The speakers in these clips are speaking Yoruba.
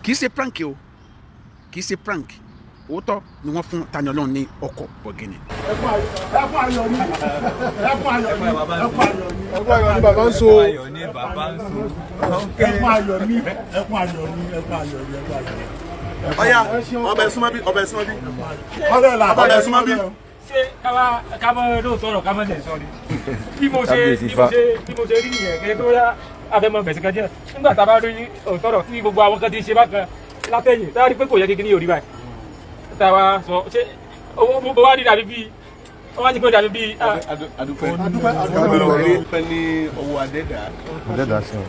kì í ṣe prank o kì í ṣe prank òótọ́ ni wọ́n fún Tani Ọlọhun ní ọkọ̀ bọ̀gìnì. ẹkún ayọ̀ ni bàbá ń so. ẹkún ayọ̀ ni. ọ̀yá ọbẹ̀ súnmọ́ bí. ọbẹ̀ súnmọ́ bí. ṣé kábọ̀ ló sọ̀rọ̀ kábọ̀ lè sọ ni bí mo ṣe rí nìyẹn kí tó yá abẹ́mọ̀ bẹ̀sẹ̀ kan jẹ́ nígbà tá a bá rí òtọ́rọ̀ tí gbogbo àwọn kan ti ṣe bákan látẹ̀yìn tá a rí pé kò yẹ kékeré yóò rí báyìí tá a wá sọ ṣé owó wá rí dàbí bíi wọ́n wá ní kó dàbí bíi. adúpẹ́ ní owó adẹ́dà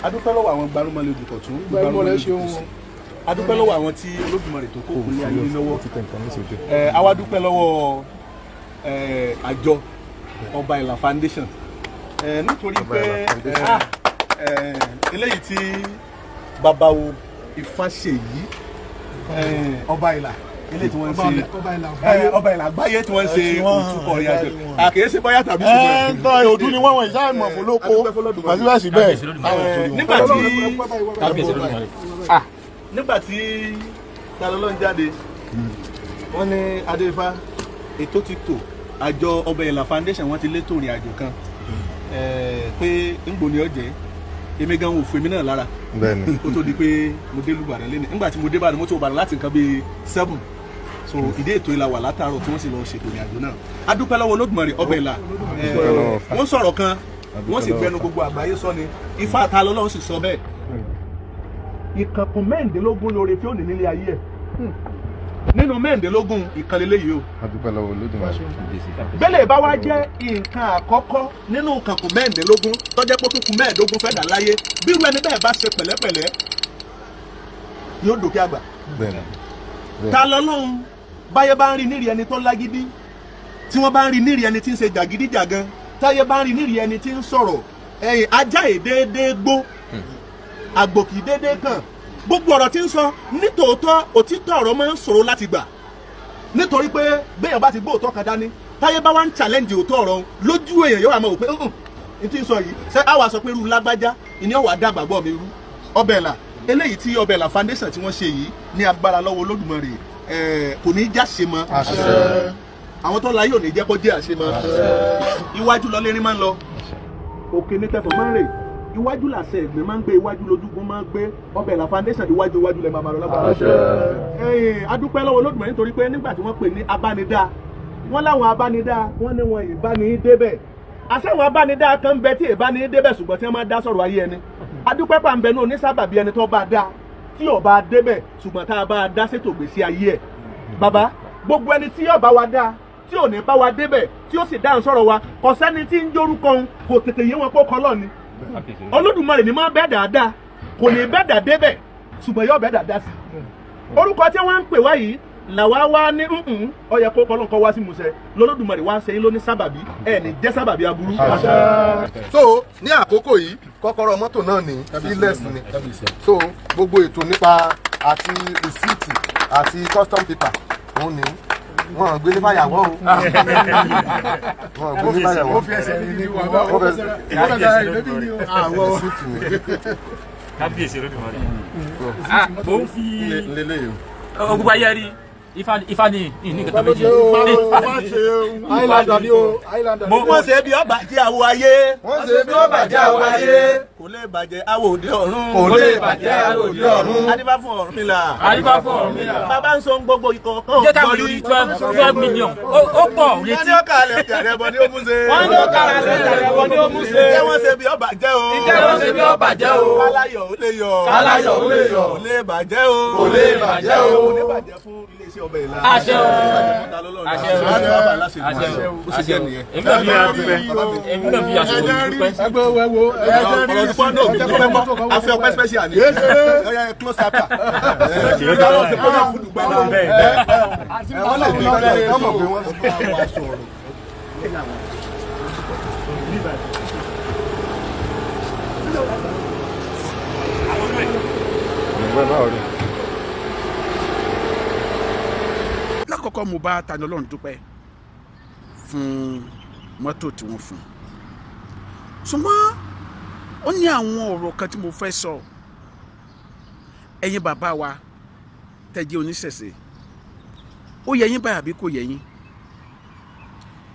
adúpẹ́ lọ́wọ́ àwọn gbarumọ̀lẹ̀ ojúkọ̀ tún adúpẹ́ lọ́wọ́ àwọn tí Olódùmarè tó kó kúnlẹ̀ ayé lọ́wọ́ àwa dúpẹ́ lọ́wọ́ àjọ Ọba Ìlà Foundation nítorí pé eléyìí tí babawo Ifáṣèyí Ọba Ìlà eléyìí tí wọ́n ń ṣe Ọba Ìlà àgbáyé tí wọ́n ń ṣe òtúkọ̀ ìrìn àjò àkèésí bọ́yá tàbí ṣùgbọ́n òdú ni wọ́n ìṣá ìmọ̀ fún lóko àti bẹ́ẹ̀ nígbà tí Tani Ọlọhun jáde wọ́n ní adéfá ètò ti tò àjọ Ọba Ìlà Foundation wọ́n ti létò ìrìn àjò kan pé ńgbò ni ọjẹ́ èmi gan wò fún èmi náà lára ó tó di pé mo dé lùbàdàn lẹ́nu nígbà tí mo dé Ìbàdàn mo tó Ìbàdàn láti nǹkan bíi 7 so ìdí ètò ìlà wà látàárọ̀ tí wọ́n sì lọ ṣètò ìrìn àjò náà adúpẹ́ lọ́wọ́ Olódùmarè Ọba Ìlà wọ́n sọ̀rọ̀ kan wọ́n sì gbẹnu gbogbo àgbáyé sọ ni Ifá Tani Ọlọhun sì sọ bẹ́ẹ̀ ìkànkùn mẹ́ǹdínlógún lóore tí ó ní nílé ayé ẹ̀ nínú mẹ́ǹdínlógún ìkànlélẹ́ yìí o. adúpẹ́ lọ́wọ́ Olódùmarè. bẹ́lẹ̀ bá wá jẹ́ nǹkan àkọ́kọ́ nínú ìkànkùn mẹ́ǹdínlógún tó jẹ́ pé kúkú mẹ́ẹ̀ẹ́dógún fẹ́ dà láyé bí irú ẹni bẹ́ẹ̀ bá ṣe pẹ̀lẹ́pẹ̀lẹ́ yóò dòkè àgbà. Tani Ọlọhun báyé bá ń rí nírì ẹni tó lágídí tí wọ́n bá ń rí nírì ẹni tí ń ṣe jàgídíjàgan táyé bá ń rí nírì ẹni tí ń sọ̀rọ̀ ẹ̀yìn ajá èdèédé gbó àgbòkì déédéé kan gbogbo ọ̀rọ̀ tí ń sọ nítòótọ́ òtítọ́ ọ̀rọ̀ máa ń ṣòro láti gbà nítorí pé béèyàn bá ti gbọ́ òótọ́ kan dání táyé bá wá ń challenge òótọ́ ọ̀rọ̀ lójú èèyàn yóò wá máa wò pé n tí ń sọ yìí ṣé àwa sọ pé irú lágbájá ìní ọ̀wà dàgbàgbọ́ mi rú Ọba Ìlà eléyìí tí Ọba Ìlà Foundation tí wọ́n ṣe yìí ní agbára lọ́wọ́ Olódùmarè kò ní í já ṣe mọ́ àwọn tó láyé ò ní jẹ́ kó jẹ́ àṣe mọ́ iwájú lọ lérí máa ń lọ òkè ní tẹ̀fọ̀ máa ń rè iwájú làṣẹ ẹgbẹ́ máa ń gbé iwájú lójúgun máa ń gbé Ọba Ìlà Foundation iwájú lẹ máa máa lọ lágbára. adúpẹ́ lọ́wọ́ Olódùmarè nítorí pé nígbà tí wọ́n pè ní abánidá wọ́n láwọn abánidá wọ́n ní wọn ìbáni débẹ̀ àṣẹwọn abánidá kan bẹ tí ìbáni débẹ̀ ṣùgbọ́n tí wọ́n máa dá sọ̀rọ̀ ayé ẹni adúpẹ́ pàǹbẹ náà onísábàbí ẹni tó bá dá tí ó bá débẹ̀ ṣùgbọ́n tá a bá dá ṣètò gbèsè ayé ẹ̀ bàbá gbogbo ẹni tí ó bá wa dá tí ò ní bá wa débẹ̀ tí ó sì dáhùn sọ̀rọ̀ wa kò sẹ́ni tí ń jórúkọ òun kò tètè yé wọn kó kọ́ lọ́ọ̀ni Olódùmarè ni máa bẹ́ẹ̀ dáadáa kò ní bẹ́ẹ̀ dà débẹ̀ ṣùgbọ́n yóò bẹ́ẹ̀ dáadáa sí orúkọ tí wọ́n ń pè wá yìí làwa wá ní ó yẹ kó kọ́lọ́nkọ́ wá sí musẹ̀ lọ́lọ́dùmarè wá ń ṣe yín lóní sábàbí ẹ̀ ní jẹ́ sábàbí aburú. so ní àkókò yìí kọ́kọ́rọ́ mọ́tò náà ní bílẹ̀s ni so gbogbo ètò nípa àti rìsíìtì àti custom paper òun ni wọn gbé ní fàyàwọ́ o wọn gbé ní fàyàwọ́ ó fi ẹsẹ̀ rí ni wọ́n bá ẹsẹ̀ rí ni àwọn rìsíìtì ni. kábíyèsí Olódùmarè mo ń fi ogun bá yẹ rí Ifá ni ní kẹta méjì. Highlander ni o Highlander. wọ́n ṣe bí ọba jẹ́ àwọ̀ ayé. wọ́n ṣe bí ọba jẹ́ àwọ̀ ayé. kò lè bàjẹ́ àwọ̀ òde ọ̀run. kò lè bàjẹ́ àwọ̀ òde ọ̀run. adífá fún Ọ̀rúnmìlà. àdìbá fún Ọ̀rúnmìlà. bàbá ń sọ gbogbo ikọ̀ kan. jẹ́ ká lórí 12 million ó pọ̀ létí. wọ́n ní ọkà alẹ́ jàre bọ́ ní ó mú ṣe. wọ́n ní ọkà alẹ́ jàre bọ́ ní ó mú ṣe. ǹjẹ́ wọ́n ṣe bí ọba jẹ́ o. ǹjẹ́ wọ́n ṣe bí ọba jẹ́ o. kálayọ̀ ó lè yọ̀. kálayọ̀ ó lè yọ̀. kò lè bàjẹ́ o. kò lè bàjẹ́ o. kò lè bàjẹ́ fún iléeṣẹ́ Ọba Ìlà. àṣẹ o. àṣẹ o. àṣẹ o. bó ṣe jẹ́ nìyẹn. èmi náà fi àṣẹ dúpẹ́. ẹgbẹ́ wo ọ̀rọ̀ dúpọ́ náà òbí dúpẹ́ mọ́ àfi ọpẹ́ special ni. ọ̀yà close chapter. ìdáwọ̀ ṣe program fún dùgbẹ́ náà. wọ́n lè fi ọ̀rẹ́ ọmọ pé wọ́n ti bá wa sọ̀rọ̀. lákọ̀ọ́kọ́ mo bá Tani Ọlọhun dúpẹ́ fún mọ́tò tí wọ́n fún ṣùgbọ́n ó ní àwọn ọ̀rọ̀ kan tí mo fẹ́ sọ ẹ̀yin bàbá wa tẹ́jẹ́ oníṣẹ̀ṣe ó yẹ yín báyìí àbí kò yẹ yín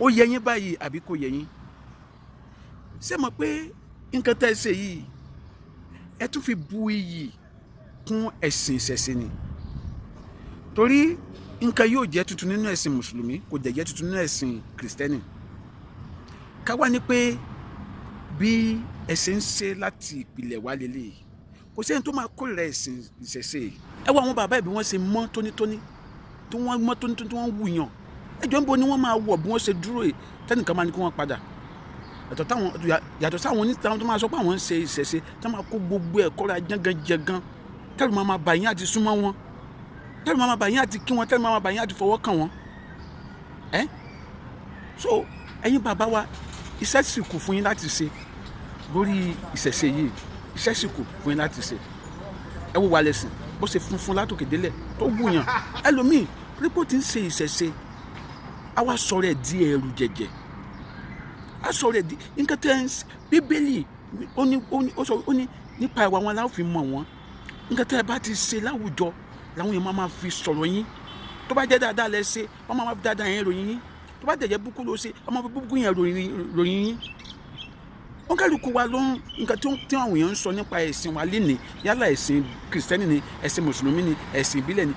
ó yẹ yín báyìí àbí kò yẹ yín ṣé mọ̀ pé nǹkan tẹ́ ẹ ṣe yìí ẹ tún fi bu iyì kún ẹ̀sìn ìṣẹ̀ṣe ni torí nǹkan yóò jẹ́ tuntun nínú ẹ̀sìn mùsùlùmí kò dẹ̀ jẹ́ tuntun nínú ẹ̀sìn kìrìsìtẹ́nì ká wá ní pé bí ẹ̀sìn ń ṣe láti ìpìlẹ̀ wá lélẹ̀ kò sẹ́ni tó máa kórìíra ẹ̀sìn ìṣẹ̀ṣe ẹ wọ àwọn bàbá bí wọ́n ṣe mọ́ tónítóní tí wọ́n mọ́ tónítóní tí wọ́n wùyàn ẹjọ́ níbo ni wọ́n máa wọ̀ bí wọ́n ṣe dúró yìí tẹ́nìkan máa ní kí wọ́n padà yàtọ̀ sáwọn onítàwọn tó máa sọ pé àwọn ń ṣe ìṣẹ̀ṣe tó máa kó gbogbo ẹ̀ kọ́ra jẹ́gànjẹ̀gàn tẹ́lẹ̀ máa bà yín àti súnmọ́ wọn tẹ́lẹ̀ máa bà yín àti kí wọn tẹ́lẹ̀ máa bà yín àti fọwọ́ kàn wọ́n so ẹ̀yin bàbá wa iṣẹ́ sì kù fún yín láti ṣe lórí ìṣẹ̀ṣe yìí iṣẹ́ sì kù fún yín láti ṣe ẹ wo wà lẹ́sìn bó ṣe funfun látòkè délẹ̀ tó wùyàn ẹlòmíì pírípò tí ń ṣe ìṣẹ̀ṣe á wá sọ̀rọ̀ ẹ̀ di ẹ̀rù jẹ̀jẹ̀ á sọ̀rọ̀ ẹ̀ di nǹkan tẹ́ ń bíbélì ó ní nípa ìwà wọn láwọn fi mọ̀ wọ́n nǹkan tẹ́ ẹ bá ti ṣe láwùjọ làwọn yẹn máa fi sọ̀rọ̀ yín tó bá jẹ́ dáadáa lẹ ṣe wọ́n máa fi dáadáa yẹn ròyìn yín tó bá jẹ́ búkú ló ṣe wọ́n máa fi búkú yẹn ròyìn yín wọ́n kálukú wa ló ń nǹkan tí àwọn èèyàn ń sọ nípa ẹ̀sìn wa lénìí yálà ẹ̀sìn kìrìsìtẹ́nì ni ẹ̀sìn mùsùlùmí ni ẹ̀sìn ìbílẹ̀ ni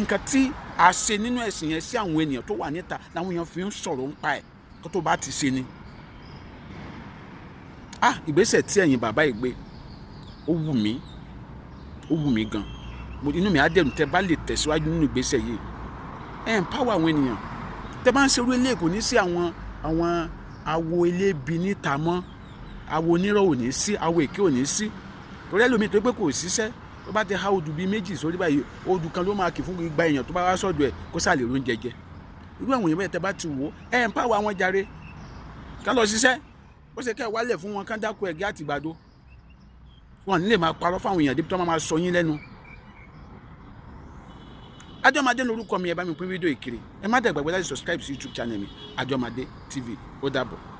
nǹkan tí a ṣe nínú ẹ̀sìn yẹn sí àwọn ènìyàn tó wà níta làwọn èèyàn fi ń sọ̀rọ̀ nípa ẹ̀ kó tó bá ti ṣe ni. Ìgbésẹ̀ tí ẹ̀yin bàbá yìí gbé ó wù mí gan inú mi á dẹ̀rù tẹ́ bá lè tẹ̀síwájú nínú ìgbésẹ̀ yìí ẹ̀ ń pàwọ́ àwọn ènìyàn tẹ́ bá ń ṣerú ilé kò ní sí àwọn awo elébi níta mọ́ awo onírọ̀ ò ní sí awo èké ò ní sí torí ẹlòmíì tó pé kò síṣẹ́ tó bá ti há odù bíi méjì sórí báyìí odù kan ló máa kì fún igba èèyàn tó bá wá sọ́dọ̀ ẹ̀ kó sàlè oúnjẹ jẹ irú àwọn èèyàn bẹ́ẹ̀ tẹ́ bá ti wò ẹ̀ ń pàwọ́ àwọn jàre ká lọ ṣiṣẹ́ ó ṣe kẹ́ ẹ̀ wálẹ̀ fún wọn ká dáko ẹ̀gẹ́ àti ìgbàdo wọn nílé máa parọ́ fáwọn èèyàn débi tó máa sọ yín lẹ́nu. Àjọmádé lórúkọ mi ẹ bá mi pín fídíò ìkiri ẹ má dẹ̀ gbàgbé láti subscribe sí YouTube channel mi Àjọmádé TV ó dàbọ̀.